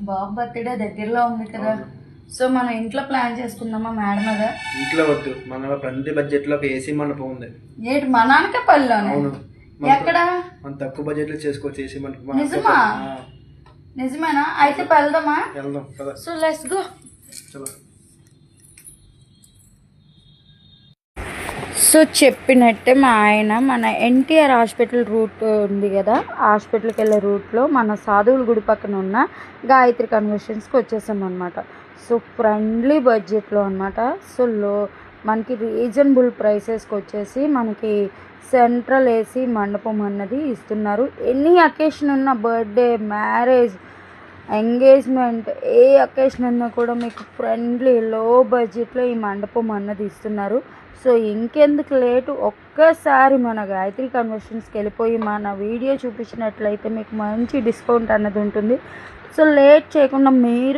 బాబు birthday దగ్గరలో ఉంది కదా, సో మనం ఇంట్లో ప్లాన్ చేసుకుందామా మేడం అదే? ఇంట్లో వద్దు, మన ఫ్రెండ్ బడ్జెట్ లో ఒక ఏసీ మండపం ఉంది. ఏంటి మా నాన్నకపల్లిలోనే? ఎక్కడ? మన తక్కువ బడ్జెట్ లో చేసుకోవచ్చు ఏసీ మండపం. నిజమా? నిజమేనా? అయితే వెళ్దామా? వెళ్దాం కదా. So let's go. చలో. సో చెప్పినట్టే మా ఆయన మన ఎన్టీఆర్ హాస్పిటల్ రూట్ ఉంది కదా, హాస్పిటల్కి వెళ్ళే రూట్లో మన సాధువుల గుడి పక్కన ఉన్న గాయత్రి కన్వెన్షన్స్కి వచ్చేసాం అనమాట. సో ఫ్రెండ్లీ బడ్జెట్లో అనమాట. సో మనకి రీజనబుల్ ప్రైసెస్కి వచ్చేసి మనకి సెంట్రల్ ఏసీ మండపం అన్నది ఇస్తున్నారు. ఎనీ అకేషన్ ఉన్న, బర్త్డే, మ్యారేజ్, ఎంగేజ్మెంట్, ఏ అకేషన్ ఉన్నా కూడా మీకు ఫ్రెండ్లీ లో బడ్జెట్లో ఈ మండపం అన్నది ఇస్తున్నారు. సో ఇంకెందుకు లేటు, ఒక్కసారి మన గాయత్రి కన్వెన్షన్స్కి వెళ్ళిపోయి మన వీడియో చూపించినట్లయితే మీకు మంచి డిస్కౌంట్ అన్నది ఉంటుంది. సో లేట్ చేయకుండా మీరు